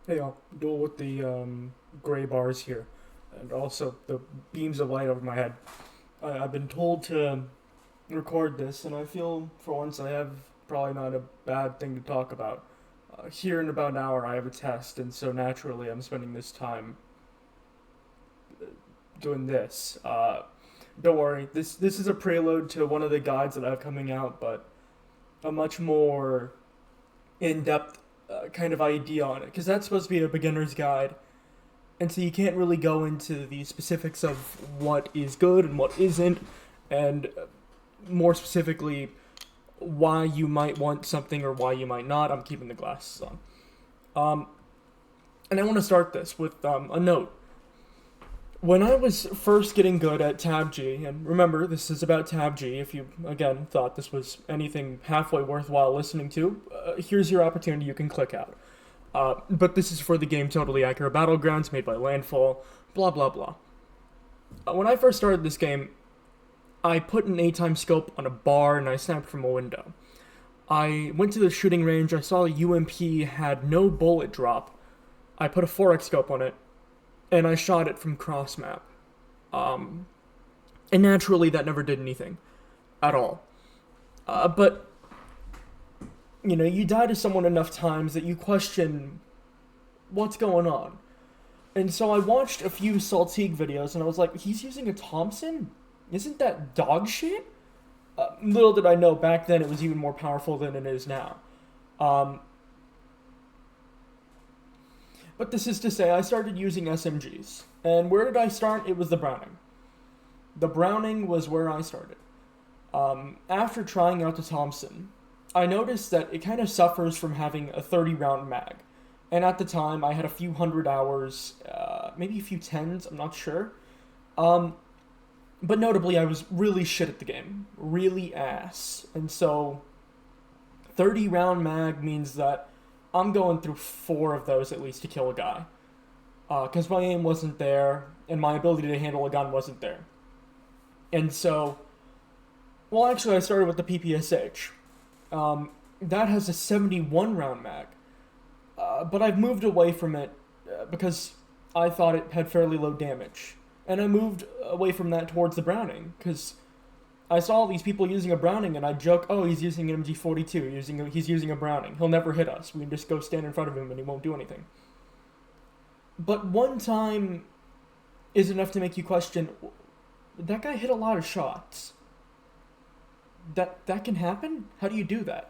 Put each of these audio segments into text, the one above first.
Hey, I'll duel with the gray bars here, and also the beams of light over my head. I've been told to record this, and I feel for once I have probably not a bad thing to talk about. Here in about an hour, I have a test, and so naturally, I'm spending this time doing this. Don't worry, this is a prelude to one of the guides that I have coming out, but a much more in-depth kind of idea on it, because that's supposed to be a beginner's guide. And so you can't really go into the specifics of what is good and what isn't, and more specifically, why you might want something or why you might not. I'm keeping the glasses on. Um, and I want to start this with a note. When I was first getting good at TABG, and remember, this is about TABG, if you, again, thought this was anything halfway worthwhile listening to, here's your opportunity, you can click out. But this is for the game Totally Accurate Battlegrounds, made by Landfall, blah blah blah. When I first started this game, I put an 8 times scope on a bar and I snapped from a window. I went to the shooting range, I saw a UMP had no bullet drop. I put a 4x scope on it, and I shot it from cross map. Um, and naturally, that never did anything at all. But, you know, you die to someone enough times that you question what's going on. And so I watched a few Saltique videos and I was like, he's using a Thompson? Isn't that dog shit? Little did I know back then it was even more powerful than it is now. Um, but this is to say, I started using SMGs. And where did I start? It was the Browning. The Browning was where I started. After trying out the Thompson, I noticed that it kind of suffers from having a 30 round mag. And at the time, I had a few hundred hours, maybe a few tens, I'm not sure. Um, but notably, I was really shit at the game. Really ass. And so, 30 round mag means that I'm going through four of those at least to kill a guy. Because my aim wasn't there, and my ability to handle a gun wasn't there. And so, well, actually, I started with the PPSH. That has a 71 round mag. But I've moved away from it because I thought it had fairly low damage. And I moved away from that towards the Browning because I saw all these people using a Browning and I joke, oh, he's using an MG42, he's using a Browning. He'll never hit us. We can just go stand in front of him and he won't do anything. But one time is enough to make you question, that guy hit a lot of shots. That can happen? How do you do that?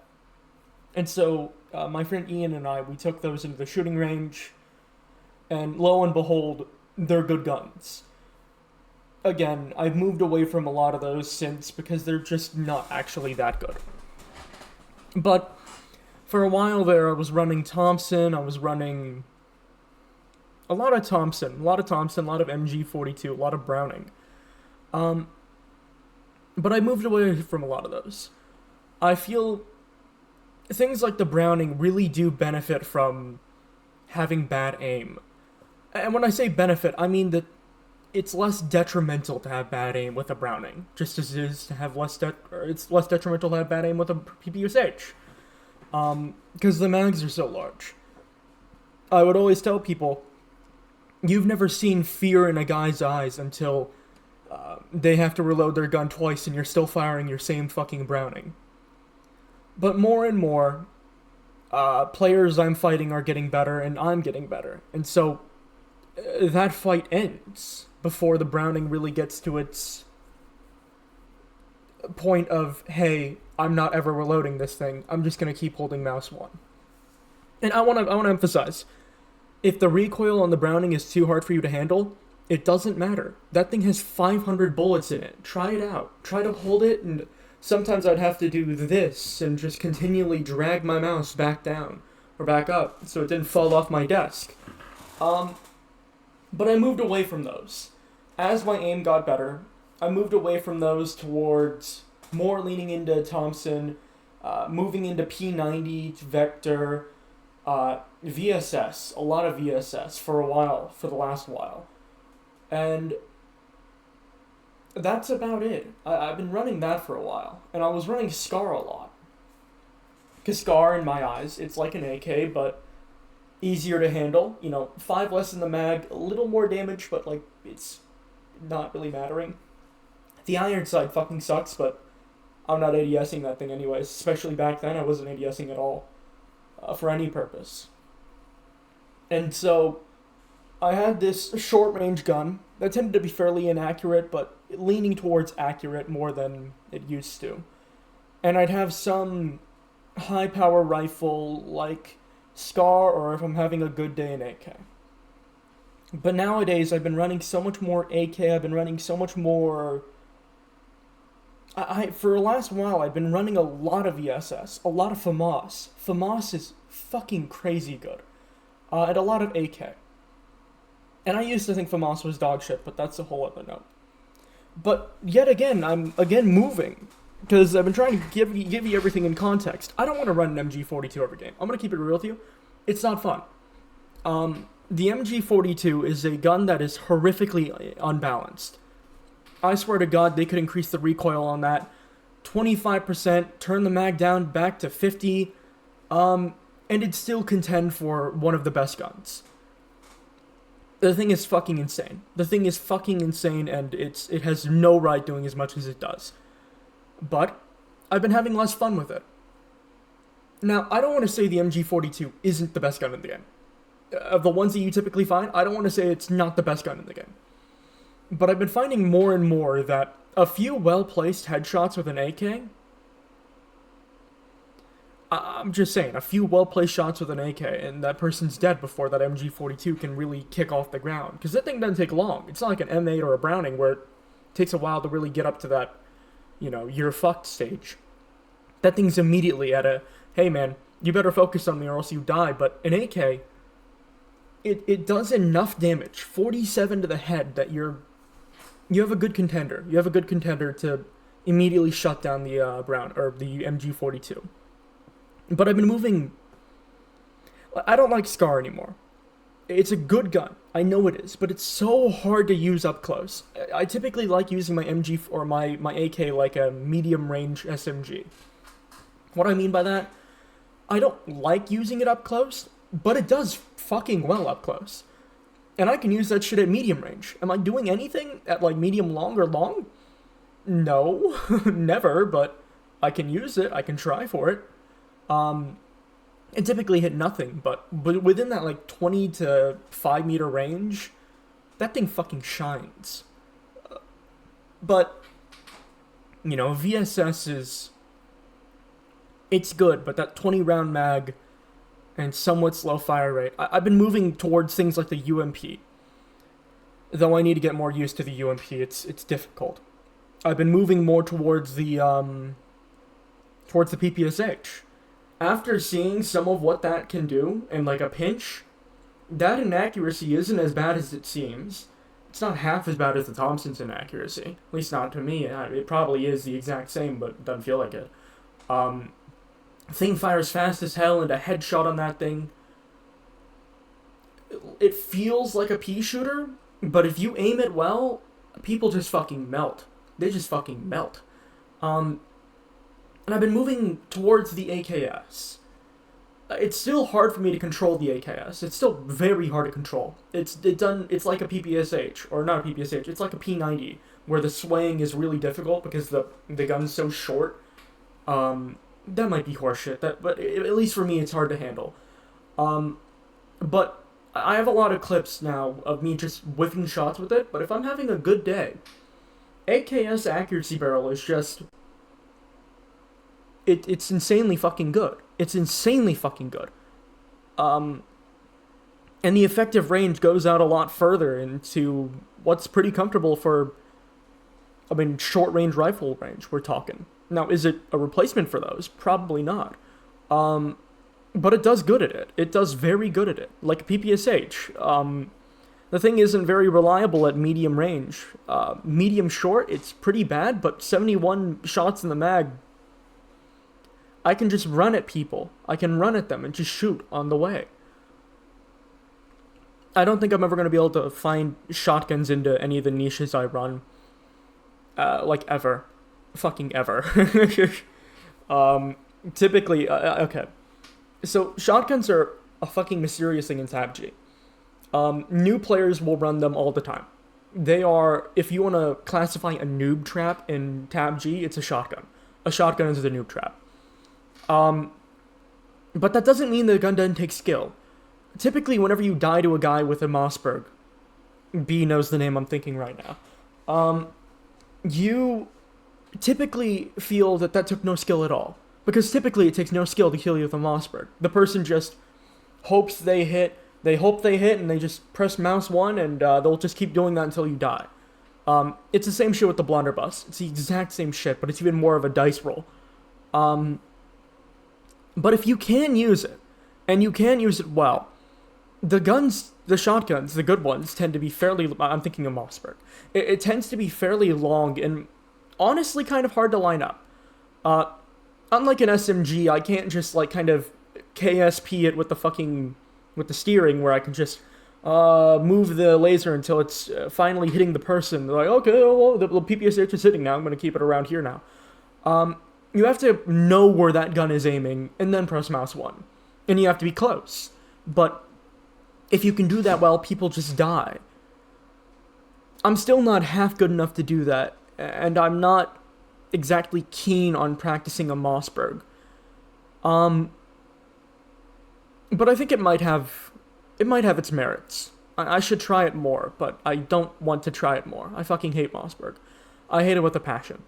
And so my friend Ian and I, we took those into the shooting range, and lo and behold, they're good guns. Again, I've moved away from a lot of those since because they're just not actually that good. But for a while there, I was running Thompson, I was running a lot of Thompson, a lot of MG42, a lot of Browning. Um, but I moved away from a lot of those. I feel things like the Browning really do benefit from having bad aim. And when I say benefit, I mean that it's less detrimental to have bad aim with a Browning, just as it is to have it's less detrimental to have bad aim with a PPSH. Because the mags are so large. I would always tell people, you've never seen fear in a guy's eyes until they have to reload their gun twice and you're still firing your same fucking Browning. But more and more, players I'm fighting are getting better and I'm getting better. And so that fight ends before the Browning really gets to its point of, hey, I'm not ever reloading this thing. I'm just going to keep holding mouse 1. And I want to emphasize, if the recoil on the Browning is too hard for you to handle, it doesn't matter. That thing has 500 bullets in it. Try it out. Try to hold it, and sometimes I'd have to do this and just continually drag my mouse back down or back up so it didn't fall off my desk. But I moved away from those. As my aim got better, I moved away from those towards more leaning into Thompson, moving into P90, Vector, VSS, a lot of VSS for a while, for the last while. And that's about it. I've been running that for a while. And I was running Scar a lot. Because Scar, in my eyes, it's like an AK, but easier to handle. 5 less in the mag, a little more damage, but like it's not really mattering. The iron sight fucking sucks, but I'm not ADSing that thing anyways. Especially back then, I wasn't ADSing at all for any purpose. And so I had this short range gun that tended to be fairly inaccurate, but leaning towards accurate more than it used to. And I'd have some high power rifle like SCAR, or if I'm having a good day, an AK. But nowadays I've been running so much more AK, I've been running so much more... for the last while I've been running a lot of ESS, a lot of FAMAS. FAMAS is fucking crazy good. And a lot of AK. And I used to think FAMAS was dog shit, but that's a whole other note. But yet again, I'm again moving, because I've been trying to give you everything in context. I don't want to run an MG42 every game. I'm going to keep it real with you. It's not fun. The MG42 is a gun that is horrifically unbalanced. I swear to God, they could increase the recoil on that 25%, turn the mag down back to 50, and it'd still contend for one of the best guns. The thing is fucking insane. The thing is fucking insane, and it has no right doing as much as it does. But I've been having less fun with it. Now, I don't want to say the MG42 isn't the best gun in the game. Of the ones that you typically find, I don't want to say it's not the best gun in the game. But I've been finding more and more that a few well-placed headshots with an AK... I'm just saying, a few well-placed shots with an AK, and that person's dead before that MG42 can really kick off the ground. Because that thing doesn't take long. It's not like an M8 or a Browning where it takes a while to really get up to that, you're fucked stage. That thing's immediately at a, hey man, you better focus on me or else you die. But an AK, it does enough damage, 47 to the head, that you have a good contender. You have a good contender to immediately shut down the the MG42. But I've been moving... I don't like SCAR anymore. It's a good gun. I know it is, but it's so hard to use up close. I typically like using my MG or my AK like a medium range SMG. What I mean by that, I don't like using it up close, but it does fucking well up close. And I can use that shit at medium range. Am I doing anything at like medium long or long? No, never, but I can use it. I can try for it. It typically hit nothing, but within that like 20 to 5 meter range, that thing fucking shines. But, VSS is... It's good, but that 20 round mag and somewhat slow fire rate... I've been moving towards things like the UMP. Though I need to get more used to the UMP, it's difficult. I've been moving more towards the PPSH. After seeing some of what that can do in like a pinch, that inaccuracy isn't as bad as it seems. It's not half as bad as the Thompson's inaccuracy. At least not to me. It probably is the exact same, but it doesn't feel like it. Thing fires fast as hell, and a headshot on that thing, it feels like a pea shooter, but if you aim it well, people just fucking melt. They just fucking melt. And I've been moving towards the AKS. It's still hard for me to control the AKS. It's still very hard to control. It's like a PPSH, or not a PPSH, it's like a P90, where the swaying is really difficult because the gun's so short. That might be horseshit, but at least for me it's hard to handle. But I have a lot of clips now of me just whiffing shots with it, but if I'm having a good day, AKS accuracy barrel is just... It's insanely fucking good. It's insanely fucking good. And the effective range goes out a lot further into what's pretty comfortable for, short-range rifle range, we're talking. Now, is it a replacement for those? Probably not. But it does good at it. It does very good at it. Like PPSH. The thing isn't very reliable at medium range. Medium short, it's pretty bad, but 71 shots in the mag... I can just run at people. I can run at them and just shoot on the way. I don't think I'm ever going to be able to find shotguns into any of the niches I run. Ever. Fucking ever. Typically, okay. So, shotguns are a fucking mysterious thing in TABG. New players will run them all the time. They are, if you want to classify a noob trap in TABG, it's a shotgun. A shotgun is the noob trap. But that doesn't mean the gun doesn't take skill. Typically, whenever you die to a guy with a Mossberg, B knows the name I'm thinking right now, you typically feel that took no skill at all. Because typically it takes no skill to kill you with a Mossberg. The person just hopes they hit, and they just press mouse 1, and they'll just keep doing that until you die. It's the same shit with the blunderbuss. It's the exact same shit, but it's even more of a dice roll. But if you can use it, and you can use it well, the shotguns, the good ones, tend to be fairly, I'm thinking of Mossberg. It tends to be fairly long and honestly kind of hard to line up. Unlike an SMG, I can't just like kind of KSP it with the steering where I can just move the laser until it's finally hitting the person. They're like, okay, well, the PPSH is hitting now, I'm going to keep it around here now. You have to know where that gun is aiming and then press mouse 1. And you have to be close. But if you can do that well, people just die. I'm still not half good enough to do that, and I'm not exactly keen on practicing a Mossberg. But I think it might have its merits. I should try it more, but I don't want to try it more. I fucking hate Mossberg. I hate it with a passion.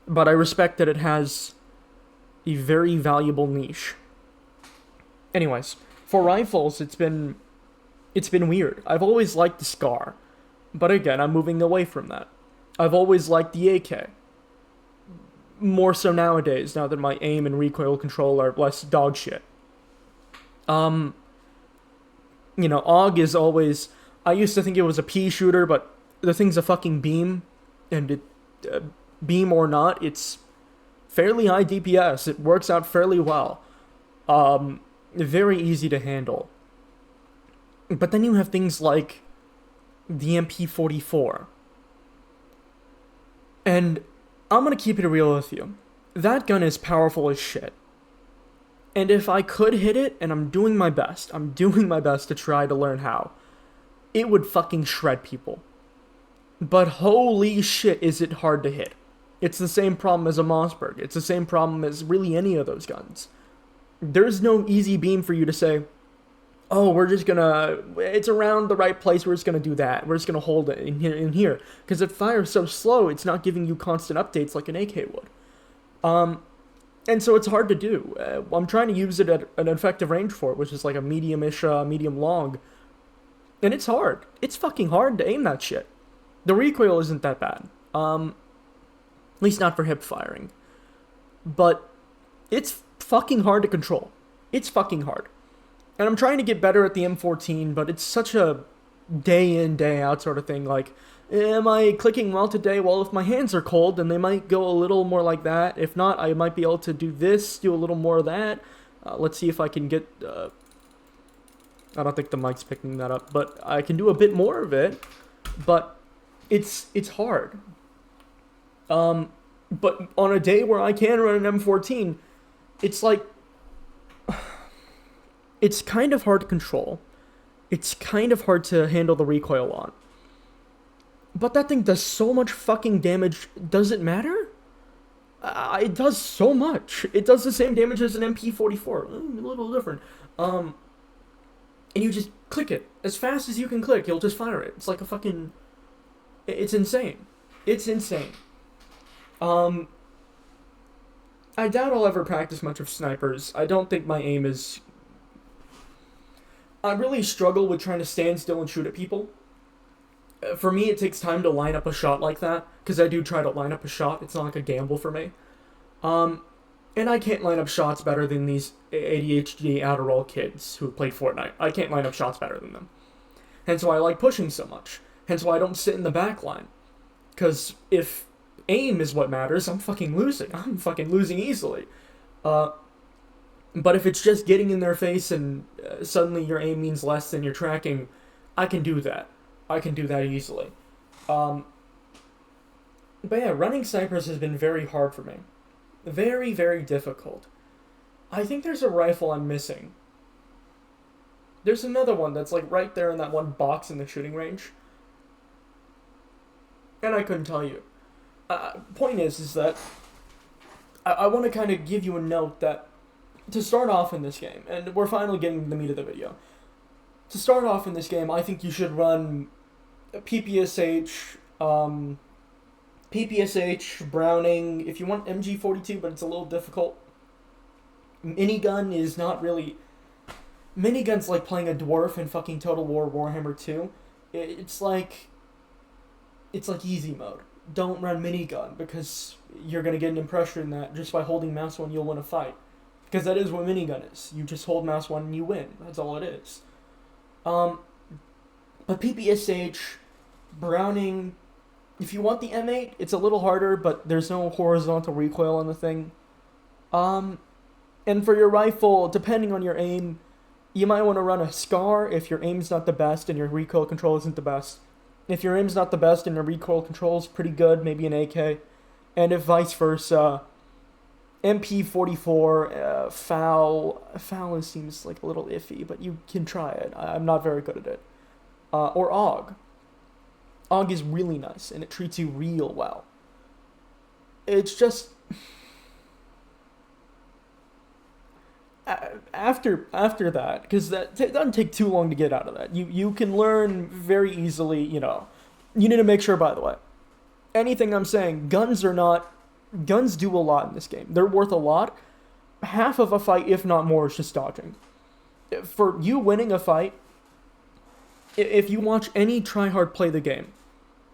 But I respect that it has a very valuable niche. Anyways, for rifles, it's been weird. I've always liked the SCAR, but again, I'm moving away from that. I've always liked the AK. More so nowadays, now that my aim and recoil control are less dog shit. AUG is always... I used to think it was a pea shooter, but the thing's a fucking beam, and beam or not, it's fairly high DPS. It works out fairly well. Very easy to handle. But then you have things like the MP44. And I'm gonna keep it real with you. That gun is powerful as shit. And if I could hit it, and I'm doing my best to try to learn how, it would fucking shred people. But holy shit, is it hard to hit. It's the same problem as a Mossberg. It's the same problem as really any of those guns. There's no easy beam for you to say, oh, we're just gonna, it's around the right place, we're just gonna do that. We're just gonna hold it in here. Because it fires so slow, it's not giving you constant updates like an AK would. And so it's hard to do. I'm trying to use it at an effective range for it, which is like a medium-ish, medium long. And it's hard. It's fucking hard to aim that shit. The recoil isn't that bad. At least not for hip firing. But it's fucking hard to control. It's fucking hard. And I'm trying to get better at the M14, but it's such a day in, day out sort of thing. Like, am I clicking well today? Well, if my hands are cold, then they might go a little more like that. If not, I might be able to do this, do a little more of that. Let's see if I can get... I don't think the mic's picking that up, but I can do a bit more of it. But it's hard. But on a day where I can run an M14, it's like... It's kind of hard to control. It's kind of hard to handle the recoil on. But that thing does so much fucking damage. Does it matter? It does so much. It does the same damage as an MP44. A little different. And you just click it. As fast as you can click, you'll just fire it. It's like a fucking... It's insane. It's insane. I doubt I'll ever practice much of snipers. I don't think my aim is... I really struggle with trying to stand still and shoot at people. For me, it takes time to line up a shot like that, because I do try to line up a shot. It's not like a gamble for me. And I can't line up shots better than these ADHD Adderall kids who played Fortnite. I can't line up shots better than them. Hence why I like pushing so much. Hence why I don't sit in the back line. Because if aim is what matters, I'm fucking losing. I'm fucking losing easily. But if it's just getting in their face and suddenly your aim means less than your tracking, I can do that. I can do that easily. But yeah, running snipers has been very hard for me. Very, very difficult. I think there's a rifle I'm missing. There's another one that's like right there in that one box in the shooting range, and I couldn't tell you. Point is that I want to kind of give you a note that to start off in this game, and we're finally getting to the meat of the video. To start off in this game, I think you should run PPSH, Browning. If you want MG42, but it's a little difficult. Minigun is not really. Minigun's like playing a dwarf in fucking Total War Warhammer 2. It's like easy mode. Don't run minigun because you're gonna get an impression that just by holding mouse 1 you'll win a fight. Because that is what minigun is. You just hold mouse 1 and you win. That's all it is. But PPSH, Browning, if you want the M8, it's a little harder, but there's no horizontal recoil on the thing. And for your rifle, depending on your aim, you might want to run a SCAR if your aim's not the best and your recoil control isn't the best. If your aim's not the best and your recoil control is pretty good, maybe an AK. And if vice versa, MP44, FAL seems like a little iffy, but you can try it. I'm not very good at it. Or AUG. AUG is really nice, and it treats you real well. It's just... After that, because that doesn't take too long to get out of that. You can learn very easily, you know. You need to make sure, by the way, anything I'm saying, guns do a lot in this game. They're worth a lot. Half of a fight, if not more, is just dodging. For you winning a fight, if you watch any tryhard play the game,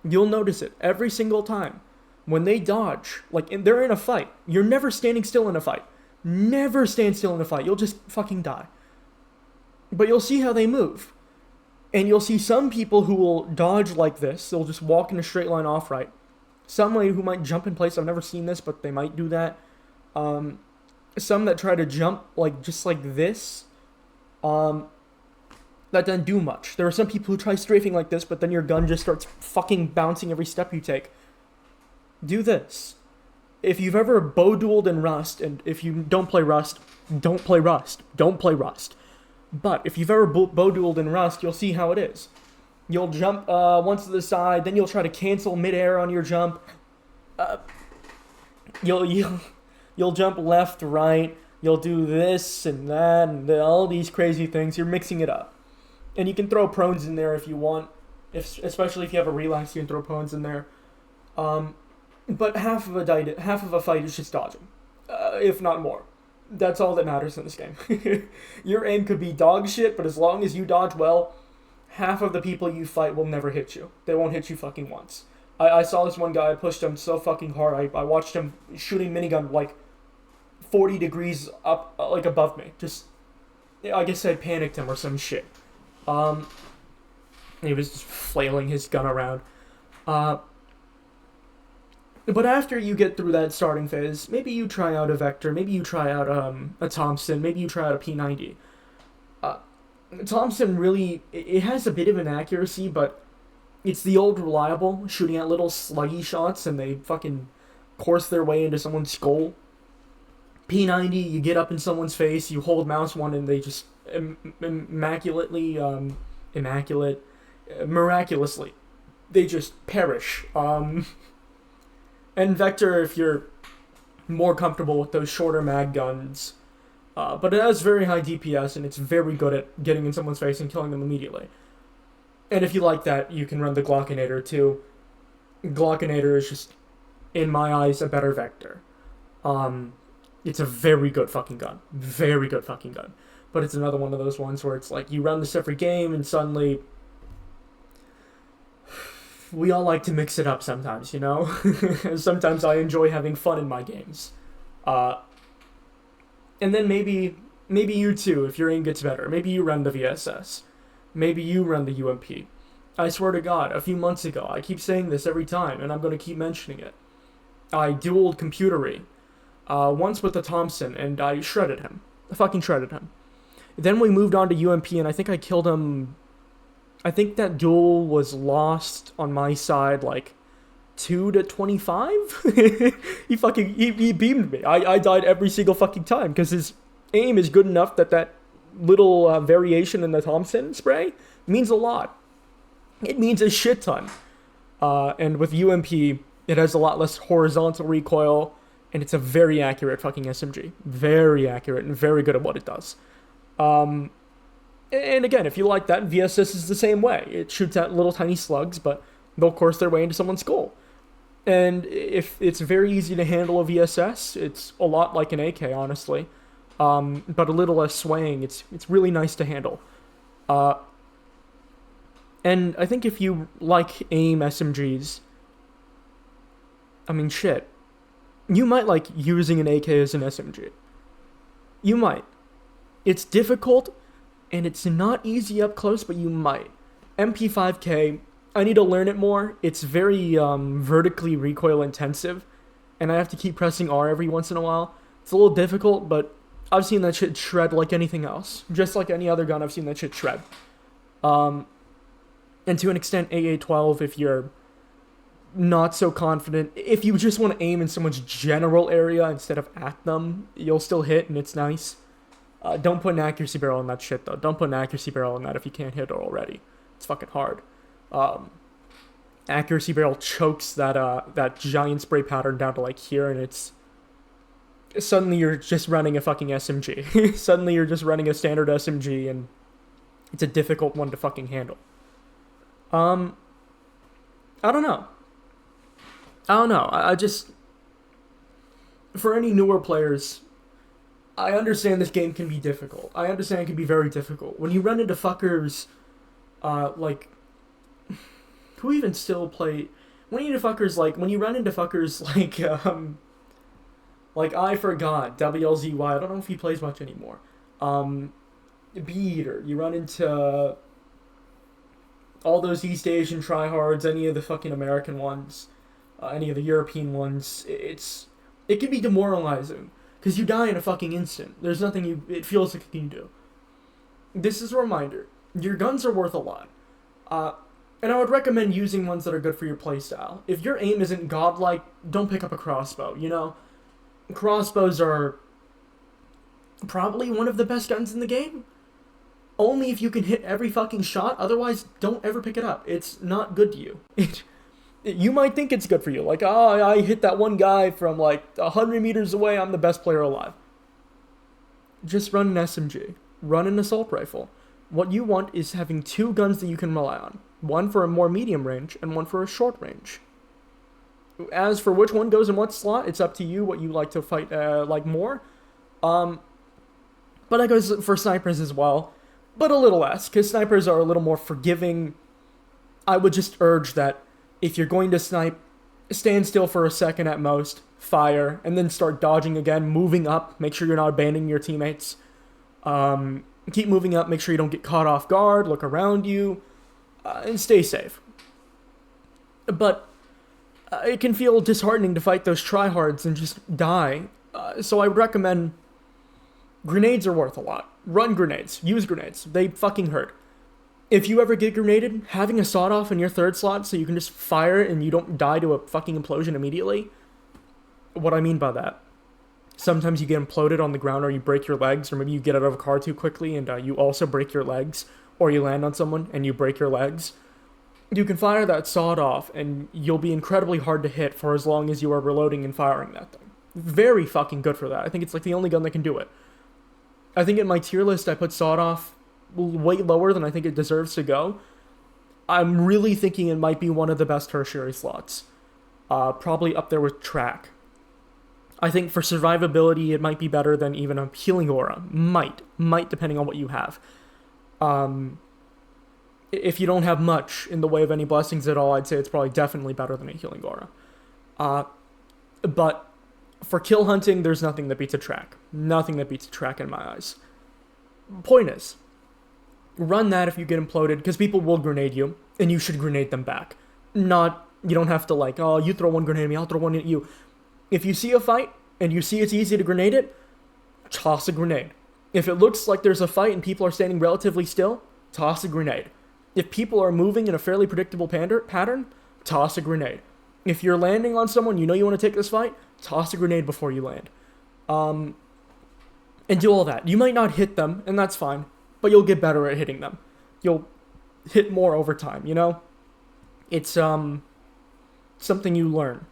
you'll notice it every single time. When they dodge, like they're in a fight, you're never standing still in a fight. Never stand still in a fight. You'll just fucking die. But you'll see how they move. And you'll see some people who will dodge like this. They'll just walk in a straight line off right. Somebody who might jump in place. I've never seen this, but they might do that. Some that try to jump like just like this. That doesn't do much. There are some people who try strafing like this, but then your gun just starts fucking bouncing every step you take. Do this. If you've ever bow dueled in Rust, and if you don't play Rust, don't play Rust. Don't play Rust. But if you've ever bow dueled in Rust, you'll see how it is. You'll jump once to the side, then you'll try to cancel midair on your jump. You'll jump left, right. You'll do this and that, and all these crazy things. You're mixing it up, and you can throw prones in there if you want. Especially if you have a relax, you can throw prones in there. But half of a fight is just dodging, if not more. That's all that matters in this game. Your aim could be dog shit, but as long as you dodge well, half of the people you fight will never hit you. They won't hit you fucking once. I saw this one guy, I pushed him so fucking hard, I watched him shooting minigun like 40 degrees up, like above me. Just, I guess I panicked him or some shit. He was just flailing his gun around. But after you get through that starting phase, maybe you try out a Vector, maybe you try out a Thompson, maybe you try out a P90. Thompson really, it has a bit of an accuracy, but it's the old reliable, shooting at little sluggy shots and they fucking course their way into someone's skull. P90, you get up in someone's face, you hold mouse 1 and they just miraculously, they just perish. And Vector, if you're more comfortable with those shorter mag guns. But it has very high DPS, and it's very good at getting in someone's face and killing them immediately. And if you like that, you can run the Glockinator, too. Glockinator is just, in my eyes, a better Vector. It's a very good fucking gun. Very good fucking gun. But it's another one of those ones where it's like, you run this every game, and suddenly... We all like to mix it up sometimes, you know? Sometimes I enjoy having fun in my games. And then maybe you too, if your aim gets better. Maybe you run the VSS. Maybe you run the UMP. I swear to God, a few months ago, I keep saying this every time, and I'm going to keep mentioning it. I dueled Computery. Once with the Thompson, and I shredded him. I fucking shredded him. Then we moved on to UMP, and I think I killed him... I think that duel was lost on my side, like, 2-25? he beamed me. I died every single fucking time, because his aim is good enough that little variation in the Thompson spray means a lot. It means a shit ton. And with UMP, it has a lot less horizontal recoil, and it's a very accurate fucking SMG. Very accurate and very good at what it does. And again, if you like that, VSS is the same way. It shoots out little tiny slugs, but they'll course their way into someone's skull. And if it's very easy to handle a VSS, it's a lot like an AK, honestly. But a little less swaying. It's really nice to handle. And I think if you like aim SMGs, I mean, shit, you might like using an AK as an SMG. You might. It's difficult, and it's not easy up close, but you might. MP5K, I need to learn it more. It's very vertically recoil intensive, and I have to keep pressing R every once in a while. It's a little difficult, but I've seen that shit shred like anything else. Just like any other gun, I've seen that shit shred. And to an extent, AA-12, if you're not so confident, if you just want to aim in someone's general area instead of at them, you'll still hit, and it's nice. Don't put an accuracy barrel on that shit, though. Don't put an accuracy barrel on that if you can't hit it already. It's fucking hard. Accuracy barrel chokes that giant spray pattern down to like here, and it's... Suddenly you're just running a fucking SMG. Suddenly you're just running a standard SMG, and it's a difficult one to fucking handle. I don't know. I just... For any newer players, I understand this game can be difficult. I understand it can be very difficult. When you run into fuckers, like... Who even still play... When you run into fuckers like I forgot, WLZY, I don't know if he plays much anymore. Beater, you run into all those East Asian tryhards, any of the fucking American ones, any of the European ones, it can be demoralizing, because you die in a fucking instant. There's nothing it feels like you can do. This is a reminder, your guns are worth a lot. And I would recommend using ones that are good for your playstyle. If your aim isn't godlike, don't pick up a crossbow, you know? Crossbows are probably one of the best guns in the game. Only if you can hit every fucking shot, otherwise don't ever pick it up. It's not good to you. You might think it's good for you, like, oh, I hit that one guy from like 100 meters away, I'm the best player alive. Just run an SMG. Run an assault rifle. What you want is having two guns that you can rely on. One for a more medium range, and one for a short range. As for which one goes in what slot, it's up to you what you like to fight like more. But that goes for snipers as well. But a little less, because snipers are a little more forgiving. I would just urge that if you're going to snipe, stand still for a second at most, fire, and then start dodging again, moving up, make sure you're not abandoning your teammates. Keep moving up, make sure you don't get caught off guard, look around you, and stay safe. But it can feel disheartening to fight those tryhards and just die. So I would recommend grenades are worth a lot. Run grenades. Use grenades. They fucking hurt. If you ever get grenaded, having a sawed-off in your third slot so you can just fire it and you don't die to a fucking implosion immediately. What I mean by that. Sometimes you get imploded on the ground, or you break your legs, or maybe you get out of a car too quickly and you also break your legs, or you land on someone and you break your legs. You can fire that sawed-off and you'll be incredibly hard to hit for as long as you are reloading and firing that thing. Very fucking good for that. I think it's like the only gun that can do it. I think in my tier list I put sawed-off way lower than I think it deserves to go. I'm really thinking it might be one of the best tertiary slots. Probably up there with track. I think for survivability it might be better than even a healing aura. Might depending on what you have. If you don't have much in the way of any blessings at all, I'd say it's probably definitely better than a healing aura. But for kill hunting, there's nothing that beats a track. Nothing that beats a track in my eyes. Point is, run that if you get imploded, because people will grenade you, and you should grenade them back. You don't have to like, oh, you throw one grenade at me, I'll throw one at you. If you see a fight, and you see it's easy to grenade it, toss a grenade. If it looks like there's a fight and people are standing relatively still, toss a grenade. If people are moving in a fairly predictable pattern, toss a grenade. If you're landing on someone, you know you want to take this fight, toss a grenade before you land. and do all that. You might not hit them, and that's fine, but you'll get better at hitting them. You'll hit more over time, you know? It's something you learn.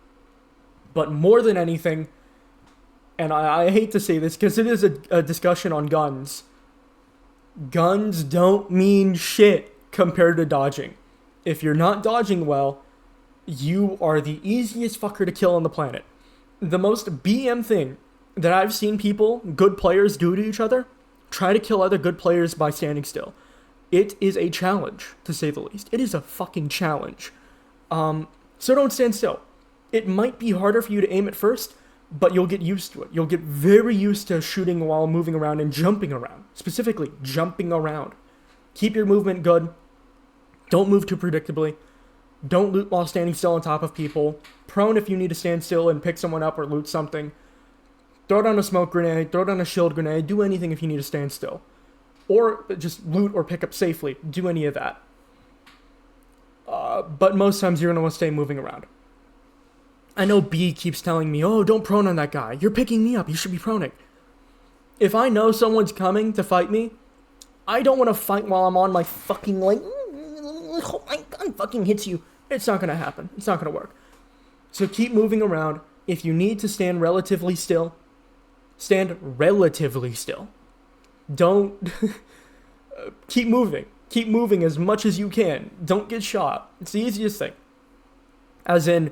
But more than anything, and I hate to say this because it is a discussion on guns, guns don't mean shit compared to dodging. If you're not dodging well, you are the easiest fucker to kill on the planet. The most BM thing that I've seen people, good players, do to each other, try to kill other good players by standing still. It is a challenge, to say the least. It is a fucking challenge. So don't stand still. It might be harder for you to aim at first, but you'll get used to it. You'll get very used to shooting while moving around and jumping around. Specifically, jumping around. Keep your movement good. Don't move too predictably. Don't loot while standing still on top of people. Prone if you need to stand still and pick someone up or loot something. Throw down a smoke grenade, throw down a shield grenade, do anything if you need to stand still. Or just loot or pick up safely. Do any of that. But most times you're going to want to stay moving around. I know B keeps telling me, oh, don't prone on that guy. You're picking me up. You should be proning. If I know someone's coming to fight me, I don't want to fight while I'm on my fucking, like, oh my gun fucking hits you. It's not going to happen. It's not going to work. So keep moving around. If you need to stand relatively still, stand relatively still. Don't keep moving. Keep moving as much as you can. Don't get shot. It's the easiest thing. As in,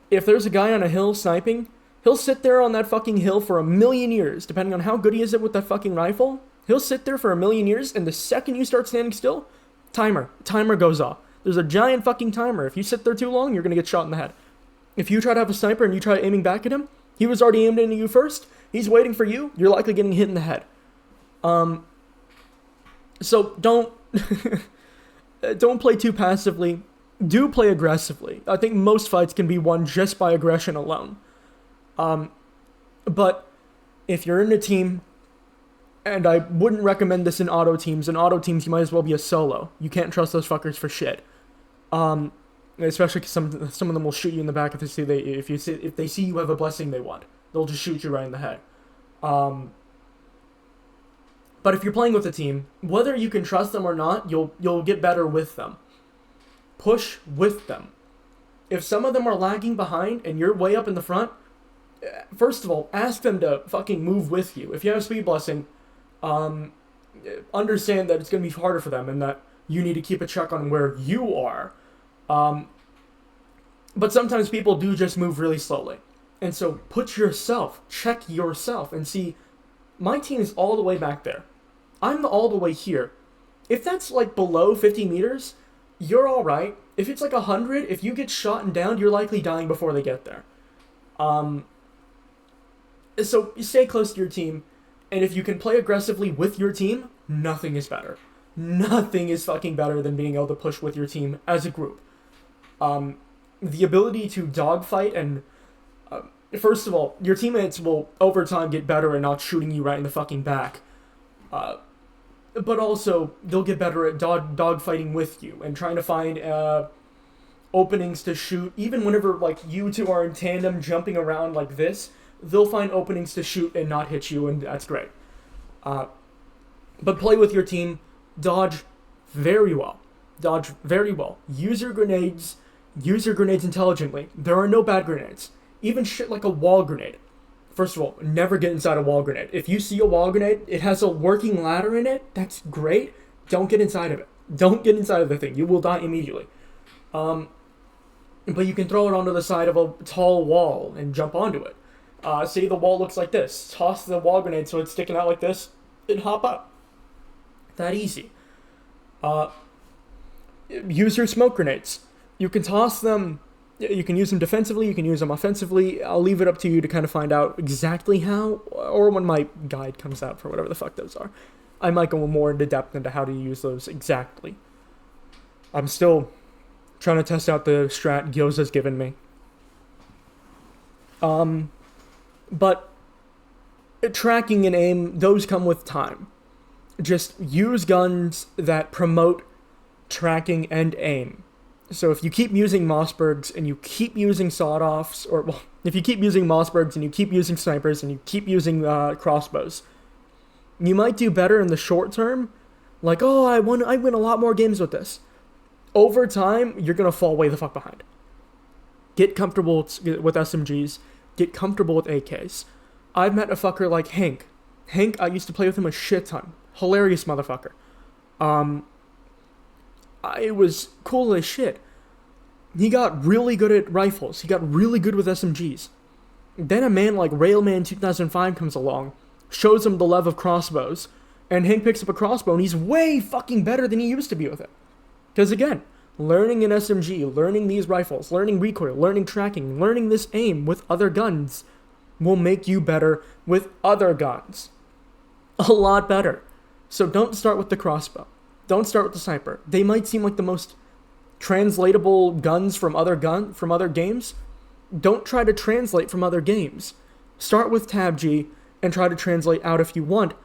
if there's a guy on a hill sniping, he'll sit there on that fucking hill for 1,000,000 years, depending on how good he is with that fucking rifle. He'll sit there for 1,000,000 years, and the second you start standing still, timer goes off. There's a giant fucking timer. If you sit there too long, you're gonna get shot in the head. If you try to have a sniper and you try aiming back at him, he was already aimed into you first. He's waiting for you. You're likely getting hit in the head. So don't don't play too passively. Do play aggressively. I think most fights can be won just by aggression alone. But if you're in a team, and I wouldn't recommend this in auto teams you might as well be a solo. You can't trust those fuckers for shit. Especially because some of them will shoot you in the back if they see you have a blessing they want. They'll just shoot you right in the head. But if you're playing with a team, whether you can trust them or not, you'll get better with them. Push with them. If some of them are lagging behind and you're way up in the front, first of all, ask them to fucking move with you. If you have a speed blessing, understand that it's going to be harder for them and that you need to keep a check on where you are. But sometimes people do just move really slowly. And so check yourself and see, my team is all the way back there. I'm all the way here. If that's like below 50 meters, you're alright. If it's like 100, if you get shot and downed, you're likely dying before they get there. So you stay close to your team, and if you can play aggressively with your team, nothing is better. Nothing is fucking better than being able to push with your team as a group. The ability to dogfight and first of all, your teammates will over time get better at not shooting you right in the fucking back. But also, they'll get better at dogfighting with you and trying to find openings to shoot. Even whenever like you two are in tandem jumping around like this, they'll find openings to shoot and not hit you, and that's great. But play with your team. Dodge very well. Use your grenades intelligently. There are no bad grenades. Even shit like a wall grenade. First of all, never get inside a wall grenade. If you see a wall grenade, it has a working ladder in it, that's great. Don't get inside of it. Don't get inside of the thing. You will die immediately. But you can throw it onto the side of a tall wall and jump onto it. Say the wall looks like this. Toss the wall grenade so it's sticking out like this, and hop up. That easy. Use your smoke grenades. You can toss them. You can use them defensively, you can use them offensively. I'll leave it up to you to kind of find out exactly how, or when my guide comes out for whatever the fuck those are. I might go more into depth into how to use those exactly. I'm still trying to test out the strat Gyoza's given me. But tracking and aim, those come with time. Just use guns that promote tracking and aim. So if you keep using Mossbergs and you keep using sawed-offs, or well, if you keep using Mossbergs and you keep using snipers and you keep using crossbows, You might do better in the short term, like, oh, I win a lot more games with this. Over time, you're gonna fall way the fuck behind. Get comfortable with SMGs. Get comfortable with AKs. I've met a fucker like Hank. Hank, I used to play with him a shit ton. Hilarious motherfucker. It was cool as shit. He got really good at rifles. He got really good with SMGs. Then a man like Railman 2005 comes along, shows him the love of crossbows, and Hank picks up a crossbow and he's way fucking better than he used to be with it. Because again, learning an SMG, learning these rifles, learning recoil, learning tracking, learning this aim with other guns will make you better with other guns. A lot better. So don't start with the crossbow. Don't start with the sniper. They might seem like the most translatable guns from other games. Don't try to translate from other games. Start with TABG and try to translate out if you want.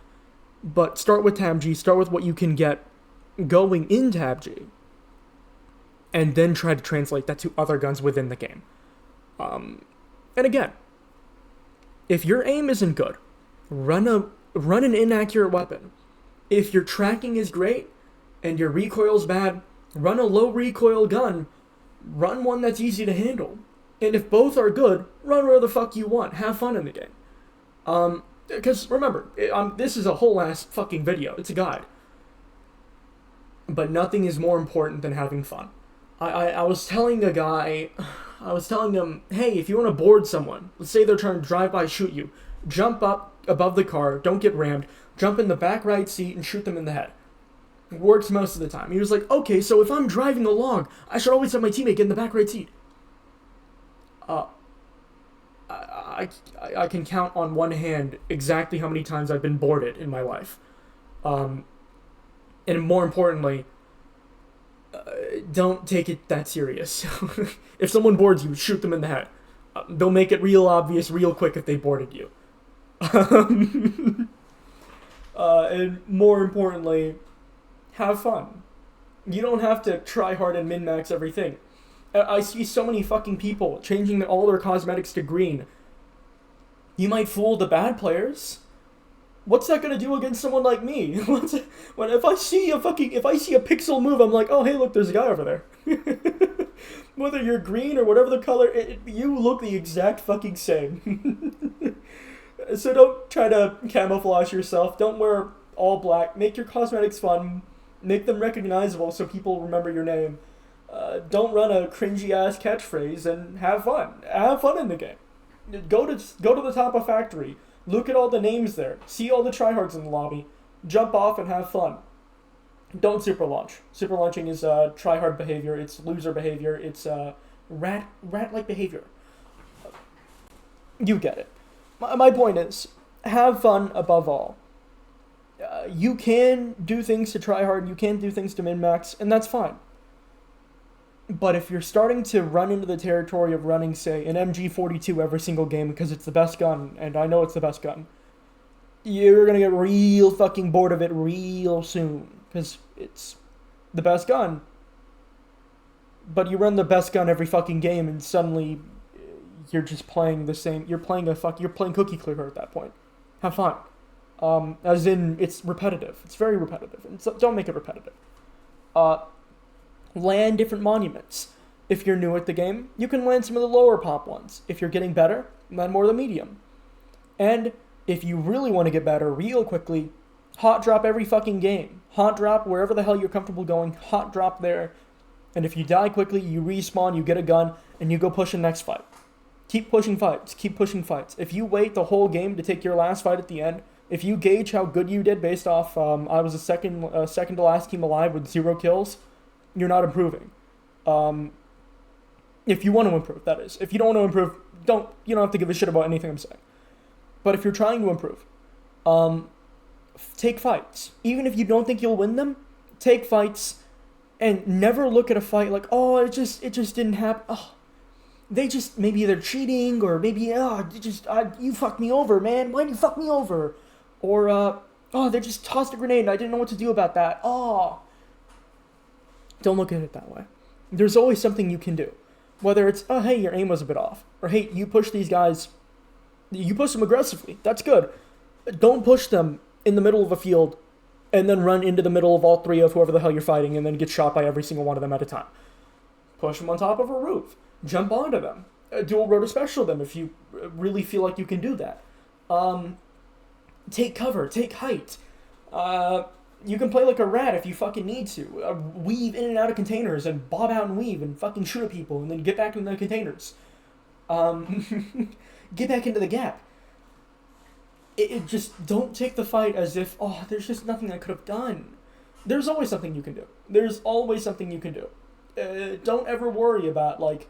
But start with TABG, start with what you can get going in TABG. And then try to translate that to other guns within the game. And again, if your aim isn't good, run an inaccurate weapon. If your tracking is great and your recoil's bad, run a low recoil gun. Run one that's easy to handle. And if both are good, run where the fuck you want. Have fun in the game. Because remember, this is a whole ass fucking video. It's a guide. But nothing is more important than having fun. I was telling a guy, I was telling him, hey, if you want to board someone, let's say they're trying to drive by, shoot you, jump up above the car, don't get rammed, jump in the back right seat and shoot them in the head. It works most of the time. He was like, okay, so if I'm driving along, I should always have my teammate get in the back right seat. I can count on one hand exactly how many times I've been boarded in my life. And more importantly, don't take it that serious. If someone boards you, shoot them in the head. They'll make it real obvious real quick if they boarded you. And more importantly, have fun. You don't have to try hard and min-max everything. I see so many fucking people changing all their cosmetics to green. You might fool the bad players. What's that gonna do against someone like me? If I see a pixel move, I'm like, oh hey, look, there's a guy over there. Whether you're green or whatever the color, you look the exact fucking same. So don't try to camouflage yourself. Don't wear all black. Make your cosmetics fun. Make them recognizable so people remember your name. Don't run a cringy ass catchphrase and have fun. Have fun in the game. Go to the top of factory. Look at all the names there. See all the tryhards in the lobby. Jump off and have fun. Don't super launch. Super launching is tryhard behavior. It's loser behavior. It's rat-like behavior. You get it. My point is, have fun above all. You can do things to try hard. You can do things to min-max, and that's fine. But if you're starting to run into the territory of running, say, an MG42 every single game because it's the best gun, and I know it's the best gun, you're going to get real fucking bored of it real soon because it's the best gun. But you run the best gun every fucking game and suddenly you're just playing the same, you're playing cookie clicker at that point. Have fun. As in, it's repetitive. It's very repetitive. And so don't make it repetitive. Land different monuments. If you're new at the game, you can land some of the lower pop ones. If you're getting better, land more of the medium. And if you really want to get better real quickly, hot drop every fucking game. Hot drop wherever the hell you're comfortable going, hot drop there. And if you die quickly, you respawn, you get a gun, and you go push the next fight. Keep pushing fights. Keep pushing fights. If you wait the whole game to take your last fight at the end, if you gauge how good you did based off, I was a second to last team alive with 0 kills, you're not improving. If you want to improve, that is. If you don't want to improve, you don't have to give a shit about anything I'm saying. But if you're trying to improve, take fights. Even if you don't think you'll win them, take fights, and never look at a fight like, oh, it just didn't happen. Oh, maybe they're cheating, or maybe, you fucked me over, man. Why did you fuck me over? Or, they just tossed a grenade and I didn't know what to do about that. Oh. Don't look at it that way. There's always something you can do. Whether it's, oh, hey, your aim was a bit off. Or, hey, you push these guys, you push them aggressively. That's good. Don't push them in the middle of a field and then run into the middle of all three of whoever the hell you're fighting and then get shot by every single one of them at a time. Push them on top of a roof. Jump onto them. Dual rotor special them if you really feel like you can do that. Take cover. Take height. You can play like a rat if you fucking need to. Weave in and out of containers and bob out and weave and fucking shoot at people and then get back into the containers. Get back into the gap. It just don't take the fight as if, oh, there's just nothing I could have done. There's always something you can do. There's always something you can do. Don't ever worry about, like,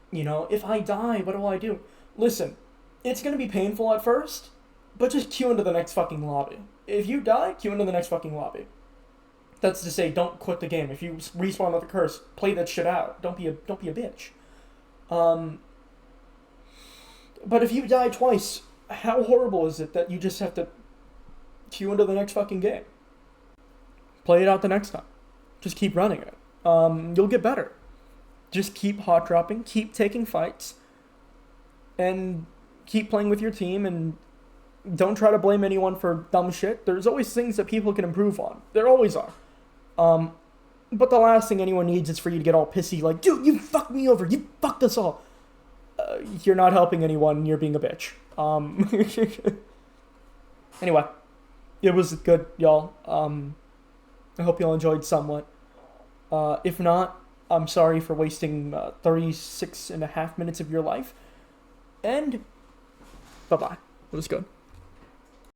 you know, if I die, what do I do? Listen, it's going to be painful at first, but just queue into the next fucking lobby. If you die, queue into the next fucking lobby. That's to say, don't quit the game. If you respawn with a curse, play that shit out. Don't be a bitch. But if you die twice, how horrible is it that you just have to queue into the next fucking game? Play it out the next time. Just keep running it. You'll get better. Just keep hot dropping, keep taking fights, and keep playing with your team, and don't try to blame anyone for dumb shit. There's always things that people can improve on. There always are. But the last thing anyone needs is for you to get all pissy, like, dude, you fucked me over, you fucked us all. You're not helping anyone, you're being a bitch. Anyway, it was good, y'all. I hope y'all enjoyed somewhat. If not, I'm sorry for wasting 36 and a half minutes of your life. And bye-bye. It was good.